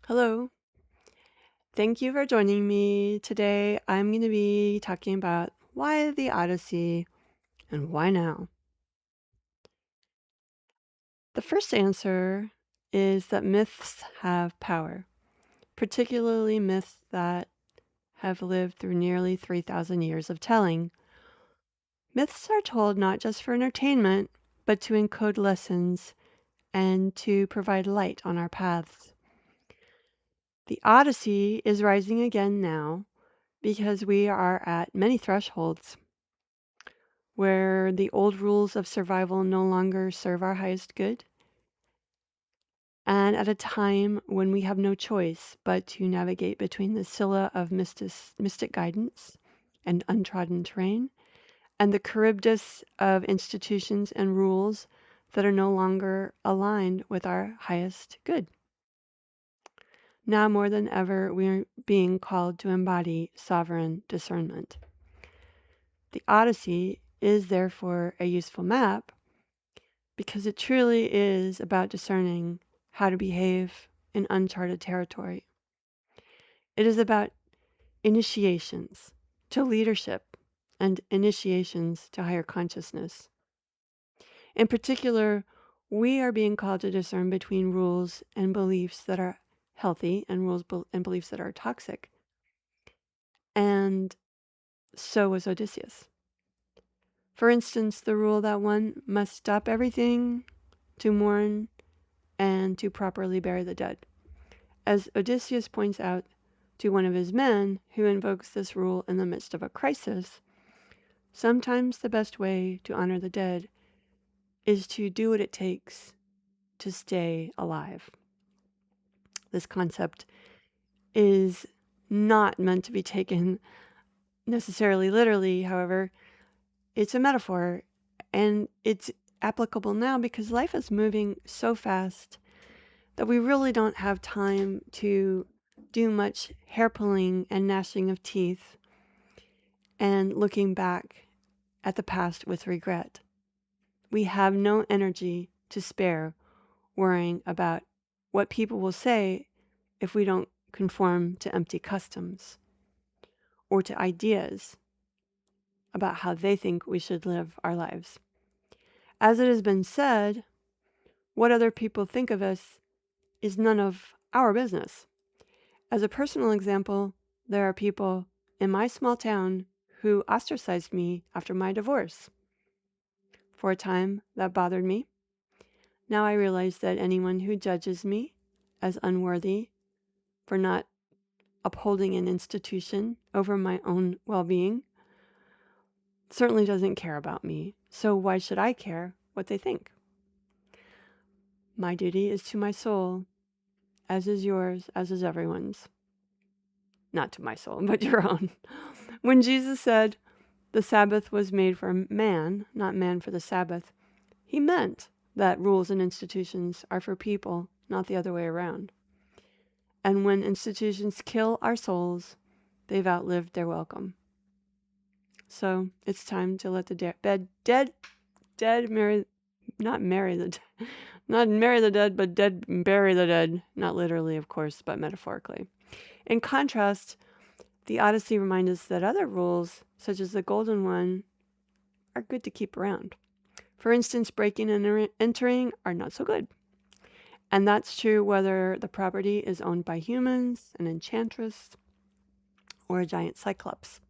Hello. Thank you for joining me. Today I'm going to be talking about why the Odyssey and why now. The first answer is that myths have power, particularly myths that have lived through nearly 3,000 years of telling. Myths are told not just for entertainment, but to encode lessons and to provide light on our paths. The Odyssey is rising again now because we are at many thresholds where the old rules of survival no longer serve our highest good, and at a time when we have no choice but to navigate between the Scylla of mystic guidance and untrodden terrain, and the Charybdis of institutions and rules that are no longer aligned with our highest good. Now more than ever, we are being called to embody sovereign discernment. The Odyssey is therefore a useful map because it truly is about discerning how to behave in uncharted territory. It is about initiations to leadership and initiations to higher consciousness. In particular, we are being called to discern between rules and beliefs that are healthy and rules and beliefs that are toxic. And so was Odysseus. For instance, the rule that one must stop everything to mourn and to properly bury the dead. As Odysseus points out to one of his men who invokes this rule in the midst of a crisis, sometimes the best way to honor the dead is to do what it takes to stay alive. This concept is not meant to be taken necessarily literally, however, it's a metaphor, and it's applicable now because life is moving so fast that we really don't have time to do much hair pulling and gnashing of teeth and looking back at the past with regret. We have no energy to spare worrying about what people will say if we don't conform to empty customs or to ideas about how they think we should live our lives. As it has been said, what other people think of us is none of our business. As a personal example, there are people in my small town who ostracized me after my divorce. For a time, that bothered me. Now I realize that anyone who judges me as unworthy for not upholding an institution over my own well-being certainly doesn't care about me. So why should I care what they think? My duty is to my soul, as is yours, as is everyone's. Not to my soul, but your own. When Jesus said the Sabbath was made for man, not man for the Sabbath, he meant that rules and institutions are for people, not the other way around. And when institutions kill our souls, they've outlived their welcome. So it's time to let the dead marry, not marry the dead, not marry the dead, but dead bury the dead. Not literally, of course, but metaphorically. In contrast, the Odyssey reminds us that other rules, such as the golden one, are good to keep around. For instance, breaking and entering are not so good. And that's true whether the property is owned by humans, an enchantress, or a giant cyclops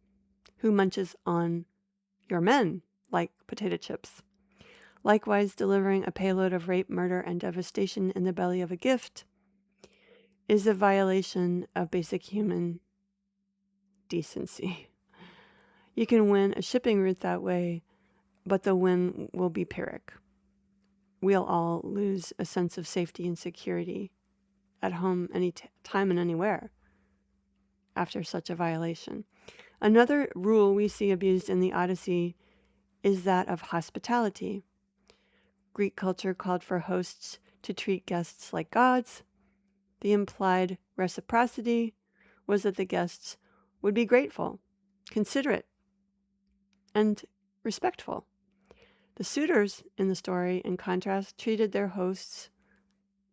who munches on your men like potato chips. Likewise, delivering a payload of rape, murder, and devastation in the belly of a gift is a violation of basic human decency. You can win a shipping route that way, but the win will be Pyrrhic. We'll all lose a sense of safety and security at home any time and anywhere after such a violation. Another rule we see abused in the Odyssey is that of hospitality. Greek culture called for hosts to treat guests like gods. The implied reciprocity was that the guests would be grateful, considerate, and respectful. The suitors in the story, in contrast, treated their hosts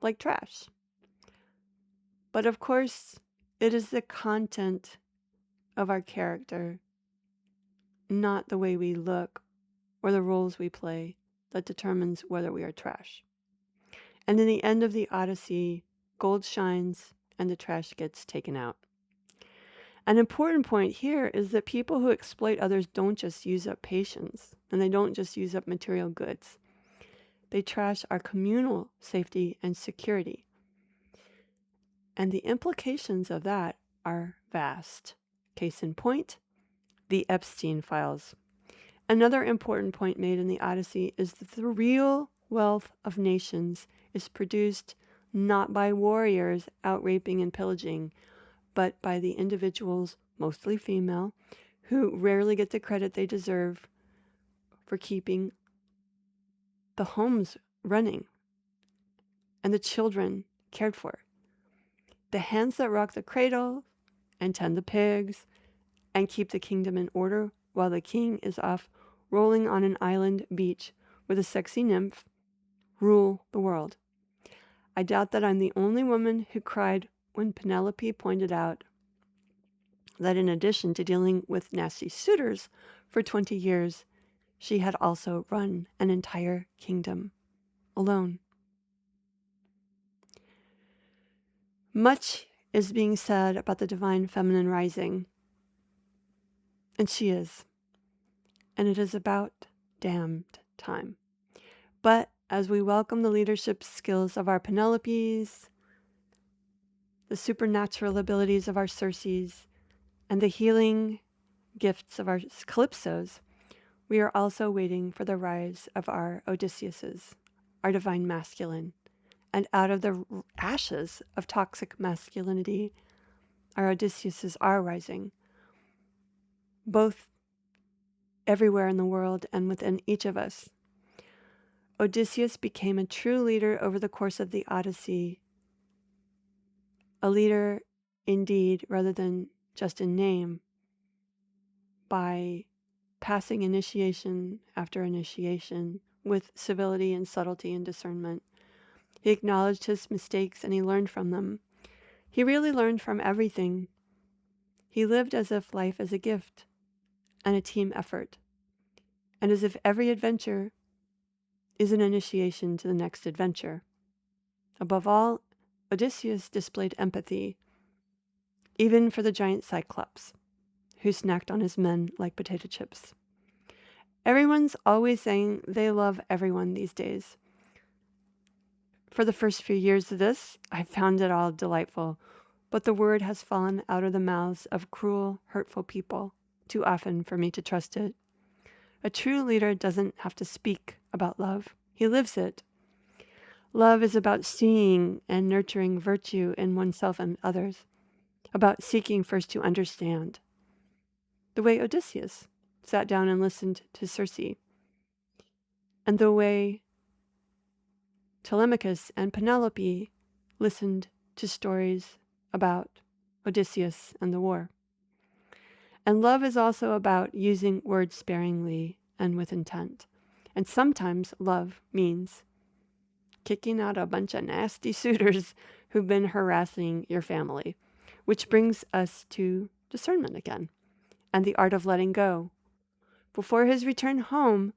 like trash. But of course, it is the content of our character, not the way we look or the roles we play, that determines whether we are trash. And in the end of the Odyssey, gold shines and the trash gets taken out. An important point here is that people who exploit others don't just use up patience, and they don't just use up material goods. They trash our communal safety and security. And the implications of that are vast. Case in point, the Epstein files. Another important point made in the Odyssey is that the real wealth of nations is produced not by warriors out raping and pillaging, but by the individuals, mostly female, who rarely get the credit they deserve for keeping the homes running and the children cared for. The hands that rock the cradle and tend the pigs and keep the kingdom in order while the king is off rolling on an island beach with a sexy nymph rule the world. I doubt that I'm the only woman who cried when Penelope pointed out that in addition to dealing with nasty suitors for 20 years, she had also run an entire kingdom alone. Much is being said about the divine feminine rising, and she is, and it is about damned time. But as we welcome the leadership skills of our Penelopes, the supernatural abilities of our Circes, and the healing gifts of our Calypsos, we are also waiting for the rise of our Odysseus, our divine masculine. And out of the ashes of toxic masculinity, our Odysseus are rising, both everywhere in the world and within each of us. Odysseus became a true leader over the course of the Odyssey, a leader indeed rather than just in name, by passing initiation after initiation with civility and subtlety and discernment. He acknowledged his mistakes and he learned from them. He really learned from everything. He lived as if life is a gift and a team effort, and as if every adventure is an initiation to the next adventure. Above all, Odysseus displayed empathy, even for the giant Cyclops, who snacked on his men like potato chips. Everyone's always saying they love everyone these days. For the first few years of this, I found it all delightful, but the word has fallen out of the mouths of cruel, hurtful people too often for me to trust it. A true leader doesn't have to speak about love. He lives it. Love is about seeing and nurturing virtue in oneself and others, about seeking first to understand. The way Odysseus sat down and listened to Circe, and the way Telemachus and Penelope listened to stories about Odysseus and the war. And love is also about using words sparingly and with intent. And sometimes love means kicking out a bunch of nasty suitors who've been harassing your family, which brings us to discernment again and the art of letting go. Before his return home,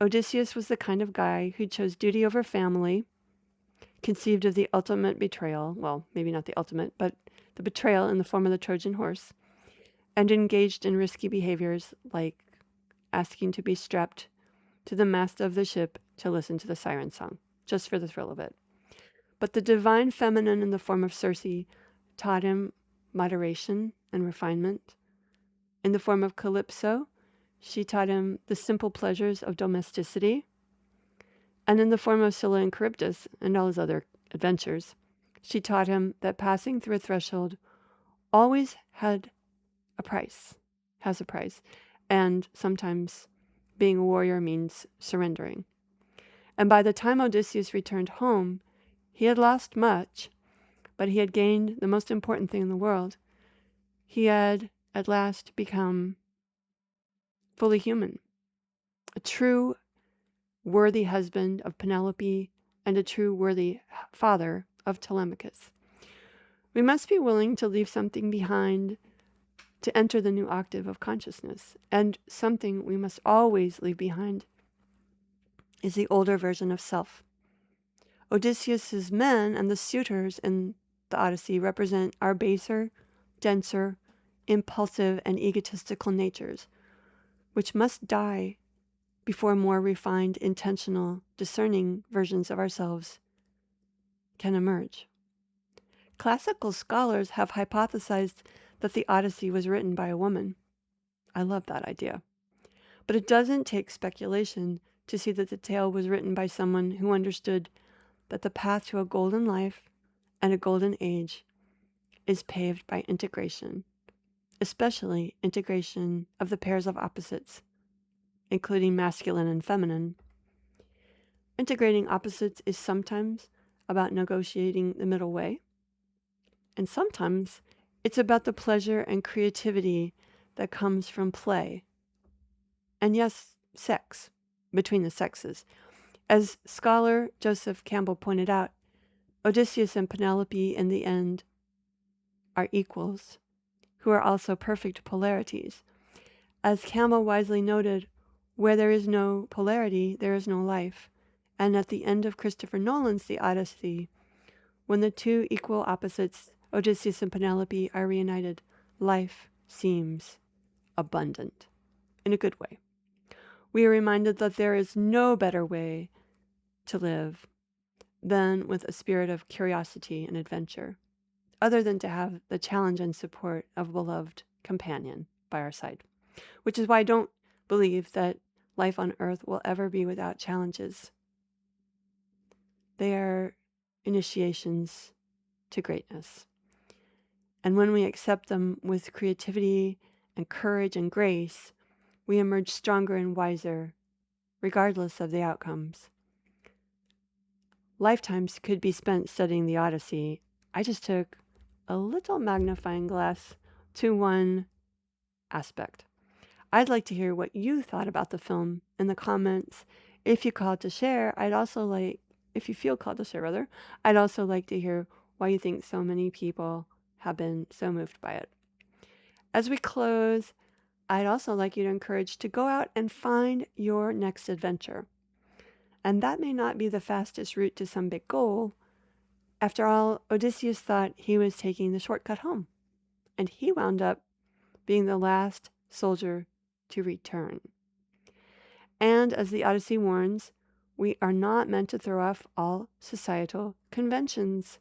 Odysseus was the kind of guy who chose duty over family, conceived of the ultimate betrayal, well, maybe not the ultimate, but the betrayal in the form of the Trojan horse, and engaged in risky behaviors like asking to be strapped to the mast of the ship to listen to the siren song, just for the thrill of it. But the divine feminine in the form of Circe taught him moderation and refinement. In the form of Calypso, she taught him the simple pleasures of domesticity. And in the form of Scylla and Charybdis and all his other adventures, she taught him that passing through a threshold always has a price, and sometimes being a warrior means surrendering. And by the time Odysseus returned home, he had lost much, but he had gained the most important thing in the world. He had at last become fully human, a true worthy husband of Penelope and a true worthy father of Telemachus. We must be willing to leave something behind to enter the new octave of consciousness. And something we must always leave behind is the older version of self. Odysseus's men and the suitors in the Odyssey represent our baser, denser, impulsive, and egotistical natures, which must die before more refined, intentional, discerning versions of ourselves can emerge. Classical scholars have hypothesized that the Odyssey was written by a woman. I love that idea. But it doesn't take speculation to see that the tale was written by someone who understood that the path to a golden life and a golden age is paved by integration, especially integration of the pairs of opposites, including masculine and feminine. Integrating opposites is sometimes about negotiating the middle way, and sometimes it's about the pleasure and creativity that comes from play. And yes, sex, between the sexes. As scholar Joseph Campbell pointed out, Odysseus and Penelope in the end are equals, who are also perfect polarities. As Campbell wisely noted, where there is no polarity, there is no life. And at the end of Christopher Nolan's The Odyssey, when the two equal opposites, Odysseus and Penelope, are reunited, life seems abundant, in a good way. We are reminded that there is no better way to live than with a spirit of curiosity and adventure, other than to have the challenge and support of a beloved companion by our side. Which is why I don't believe that life on earth will ever be without challenges. They are initiations to greatness. And when we accept them with creativity and courage and grace, we emerge stronger and wiser, regardless of the outcomes. Lifetimes could be spent studying the Odyssey. I just took a little magnifying glass to one aspect. I'd like to hear what you thought about the film in the comments. If you called to share, if you feel called to share rather, I'd also like to hear why you think so many people have been so moved by it. As we close, I'd also like you to encourage to go out and find your next adventure. And that may not be the fastest route to some big goal. After all, Odysseus thought he was taking the shortcut home, and he wound up being the last soldier to return. And as the Odyssey warns, we are not meant to throw off all societal conventions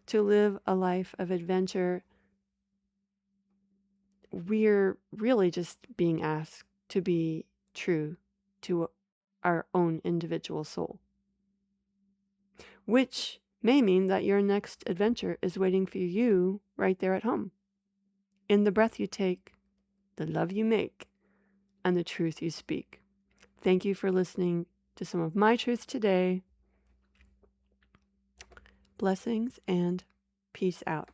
to live a life of adventure. We're really just being asked to be true to our own individual soul, which may mean that your next adventure is waiting for you right there at home, in the breath you take, the love you make, and the truth you speak. Thank you for listening to some of my truths today. Blessings and peace out.